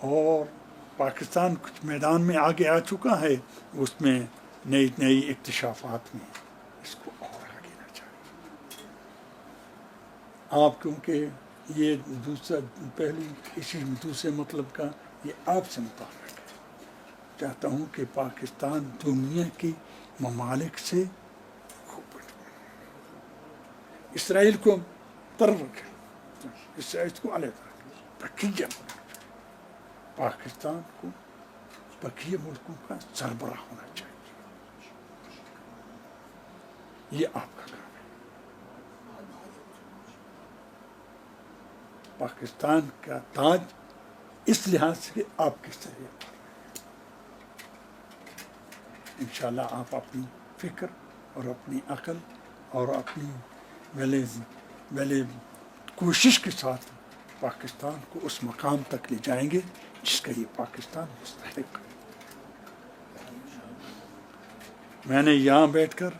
اور پاکستان کچھ میدان میں آگے آ چکا ہے، اس میں نئی نئی اکتشافات میں اس کو اور آگے نہ چاہیے. آپ کیونکہ یہ دوسرا پہلی اسی دوسرے مطلب کا یہ آپ سے متعلق ہے. چاہتا ہوں کہ پاکستان دنیا کی ممالک سے خوب اسرائیل کو طرف رکھے، اسرائیل کو علیحدہ رکھے، بقیہ پاکستان کو بقیہ ملکوں کا سربراہ ہونا چاہیے. یہ آپ کا کام ہے. پاکستان کا تاج اس لحاظ سے آپ کس طرح انشاءاللہ آپ اپنی فکر اور اپنی عقل اور اپنی بھلے کوشش کے ساتھ پاکستان کو اس مقام تک لے جائیں گے جس کا یہ پاکستان مستحق ہے. میں نے یہاں بیٹھ کر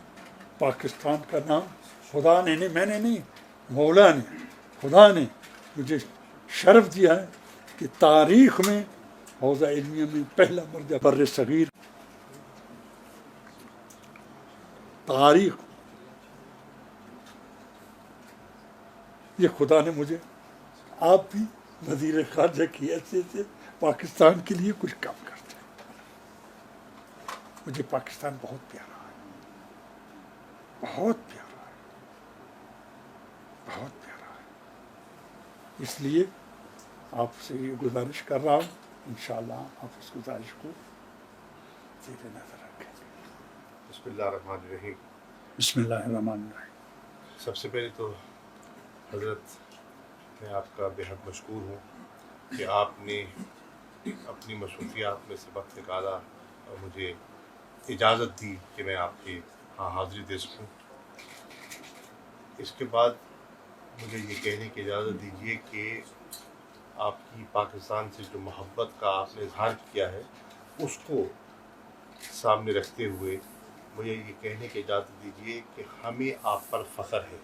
پاکستان کا نام خدا نے نہیں، میں نے نہیں، مولا نے، خدا نے مجھے شرف دیا ہے کہ تاریخ میں حوزہ علمیہ میں پہلا مرجع بر صغیر تاریخ، یہ خدا نے مجھے، آپ بھی وزیر خارجہ کی حیثیت سے پاکستان کے لیے کچھ کام کرتے ہیں. مجھے پاکستان بہت پیارا ہے، بہت پیارا ہے، بہت پیارا ہے. اس لیے آپ سے یہ گزارش کر رہا ہوں، انشاءاللہ آپ اس گزارش کو زیر نظر رکھیں گے. بسم اللہ الرحمن الرحیم. بسم اللہ الرحمن الرحیم. سب سے پہلے تو حضرت میں آپ کا بے حد مشکور ہوں کہ آپ نے اپنی مصروفیات میں سے وقت نکالا اور مجھے اجازت دی کہ میں آپ کے ہاں حاضری دے سکوں. اس کے بعد مجھے یہ کہنے کی اجازت دیجیے کہ آپ کی پاکستان سے جو محبت کا آپ نے اظہار کیا ہے اس کو سامنے رکھتے ہوئے مجھے یہ کہنے کی اجازت دیجیے کہ ہمیں آپ پر فخر ہے.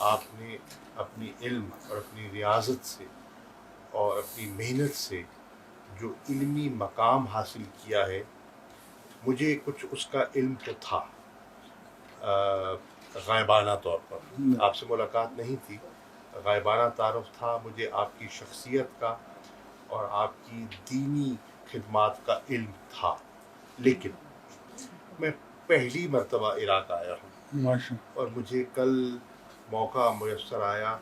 آپ نے اپنی علم اور اپنی ریاضت سے اور اپنی محنت سے جو علمی مقام حاصل کیا ہے، مجھے کچھ اس کا علم تو تھا غائبانہ طور پر، آپ سے ملاقات نہیں تھی، غائبانہ تعارف تھا مجھے آپ کی شخصیت کا اور آپ کی دینی خدمات کا علم تھا. لیکن میں پہلی مرتبہ عراق آیا ہوں اور مجھے کل موقع میسر آیا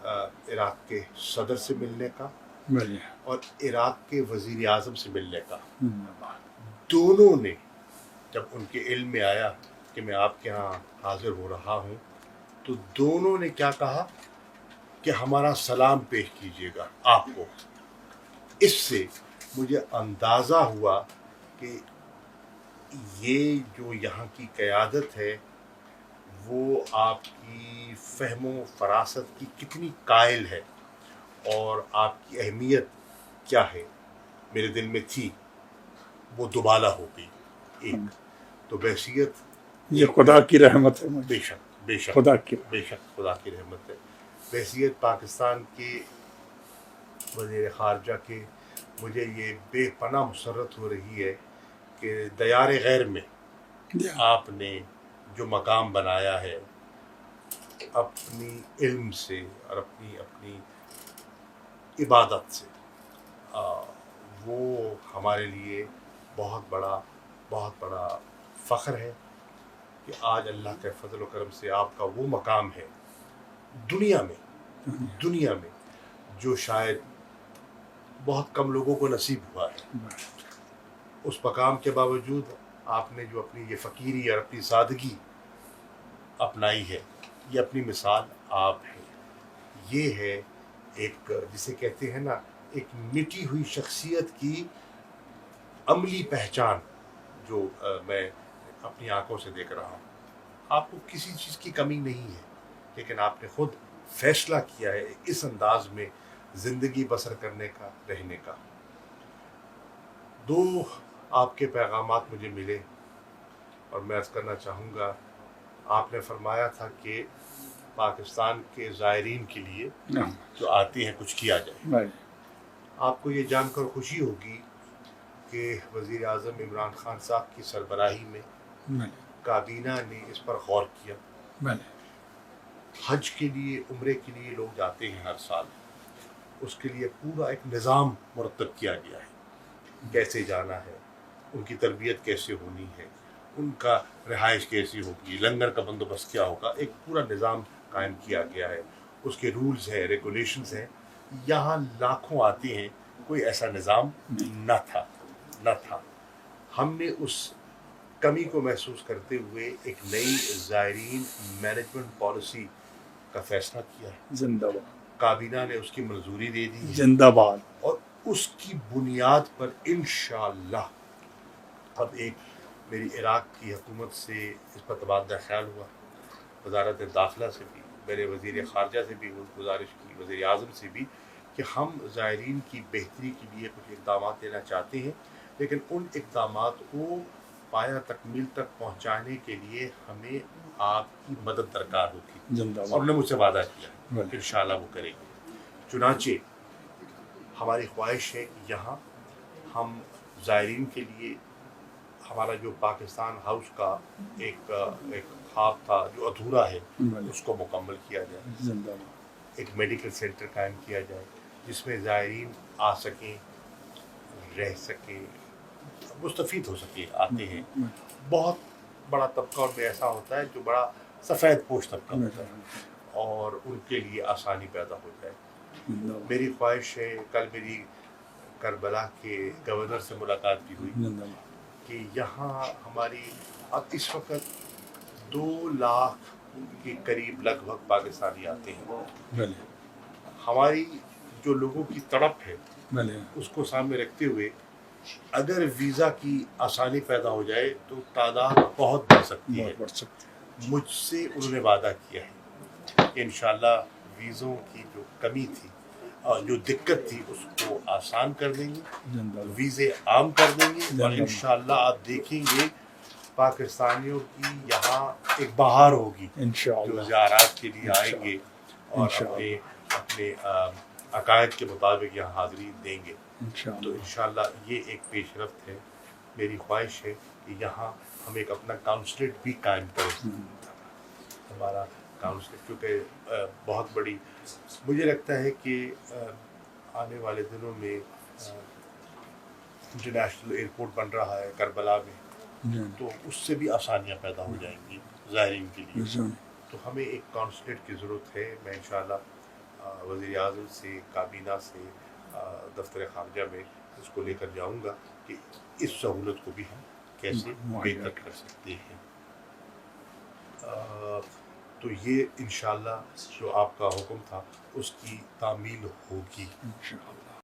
عراق کے صدر سے ملنے کا اور عراق کے وزیر اعظم سے ملنے کا. دونوں نے جب ان کے علم میں آیا کہ میں آپ کے ہاں حاضر ہو رہا ہوں تو دونوں نے کیا کہا کہ ہمارا سلام پیش کیجیے گا آپ کو. اس سے مجھے اندازہ ہوا کہ یہ جو یہاں کی قیادت ہے وہ آپ کی فہم و فراست کی کتنی قائل ہے اور آپ کی اہمیت کیا ہے میرے دل میں تھی، وہ دوبالا ہو گئی. ایک تو بحثیت یہ خدا کی رحمت ہے، بے شک بے شک خدا کی بے شک خدا کی رحمت ہے. بحثیت پاکستان کے وزیر خارجہ کے مجھے یہ بے پناہ مسرت ہو رہی ہے کہ دیار غیر میں آپ نے جو مقام بنایا ہے اپنی علم سے اور اپنی عبادت سے، وہ ہمارے لیے بہت بڑا فخر ہے کہ آج اللہ کے فضل و کرم سے آپ کا وہ مقام ہے دنیا میں جو شاید بہت کم لوگوں کو نصیب ہوا ہے. اس مقام کے باوجود آپ نے جو اپنی یہ فقیری اور اپنی سادگی اپنائی ہے، یہ اپنی مثال آپ ہے. یہ ہے ایک جسے کہتے ہیں نا ایک مٹی ہوئی شخصیت کی عملی پہچان جو میں اپنی آنکھوں سے دیکھ رہا ہوں. آپ کو کسی چیز کی کمی نہیں ہے لیکن آپ نے خود فیصلہ کیا ہے اس انداز میں زندگی بسر کرنے کا، رہنے کا. دو آپ کے پیغامات مجھے ملے اور میں عرض کرنا چاہوں گا. آپ نے فرمایا تھا کہ پاکستان کے زائرین کے لیے جو آتے ہیں کچھ کیا جائے. آپ کو یہ جان کر خوشی ہوگی کہ وزیر اعظم عمران خان صاحب کی سربراہی میں بلے کابینہ نے اس پر غور کیا. بلے حج کے لیے، عمرے کے لیے لوگ جاتے ہیں ہر سال، اس کے لیے پورا ایک نظام مرتب کیا گیا ہے، کیسے جانا ہے، ان کی تربیت کیسے ہونی ہے، ان کا رہائش کیسی ہوگی، لنگر کا بندوبست کیا ہوگا، ایک پورا نظام قائم کیا گیا ہے. اس کے رولز ہیں، ریگولیشنز ہیں. یہاں لاکھوں آتے ہیں، کوئی ایسا نظام نہ تھا. ہم نے اس کمی کو محسوس کرتے ہوئے ایک نئی زائرین مینجمنٹ پالیسی کا فیصلہ کیا ہے. زندہ باد کابینہ نے اس کی منظوری دے دی ہے، زندہ باد. اور اس کی بنیاد پر انشاءاللہ اب میری عراق کی حکومت سے اس پر تبادلہ خیال ہوا، وزارت داخلہ سے بھی، میرے وزیر خارجہ سے بھی گزارش کی، وزیر اعظم سے بھی، کہ ہم زائرین کی بہتری کے لیے کچھ اقدامات لینا چاہتے ہیں، لیکن ان اقدامات کو پایہ تکمیل تک پہنچانے کے لیے ہمیں آپ کی مدد درکار ہوتی. زندہ اور باد. نے مجھ سے وعدہ کیا بلے. کہ انشاءاللہ وہ کریں گے. چنانچہ ہماری خواہش ہے کہ یہاں ہم زائرین کے لیے ہمارا جو پاکستان ہاؤس کا ایک خواب تھا جو ادھورا ہے، بلے. اس کو مکمل کیا جائے. زندہ باد. ایک میڈیکل سینٹر قائم کیا جائے جس میں زائرین آ سکیں، رہ سکیں، مستفید ہو سکیں. آتے ہیں بہت بڑا طبقہ ان میں ایسا ہوتا ہے جو بڑا سفید پوش طبقہ ہوتا ہے، اور ان کے لیے آسانی پیدا ہو جائے. زندہ باد. میری خواہش ہے، کل میری کربلا کے گورنر سے ملاقات بھی ہوئی، زندہ باد. کہ یہاں ہماری اب اس وقت 2 لاکھ کے قریب لگ بھگ پاکستانی آتے ہیں. بلے. ہماری جو لوگوں کی تڑپ ہے بلے. اس کو سامنے رکھتے ہوئے اگر ویزا کی آسانی پیدا ہو جائے تو تعداد بہت بڑھ سکتی ہے. بہت بڑھ سکتے. مجھ سے انہوں نے وعدہ کیا ہے کہ انشاءاللہ ویزوں کی جو کمی تھی اور جو دقت تھی اس کو آسان کر دیں گے، زندہ باد. ویزے عام کر دیں گے، اور زندہ باد. انشاءاللہ آپ دیکھیں گے پاکستانیوں کی یہاں ایک بہار ہوگی جو انشاءاللہ. زیارات کے لیے آئیں گے اور انشاءاللہ. اپنے عقائد کے مطابق یہاں حاضری دیں گے. تو انشاءاللہ. انشاءاللہ یہ ایک پیش رفت ہے. میری خواہش ہے کہ یہاں ہم ایک اپنا کاؤنسلیٹ بھی قائم کریں. ہمارا کاؤنسلیٹ کیونکہ بہت بڑی، مجھے لگتا ہے کہ آنے والے دنوں میں انٹرنیشنل ایئرپورٹ بن رہا ہے کربلا میں، تو اس سے بھی آسانیاں پیدا ہو جائیں گی زائرین کے لیے. تو ہمیں ایک کانسلیٹ کی ضرورت ہے. میں انشاءاللہ وزیر اعظم سے، کابینہ سے، دفتر خارجہ میں اس کو لے کر جاؤں گا کہ اس سہولت کو بھی ہم کیسے بہتر کر سکتے ہیں. تو یہ انشاءاللہ جو آپ کا حکم تھا اس کی تعمیل ہوگی.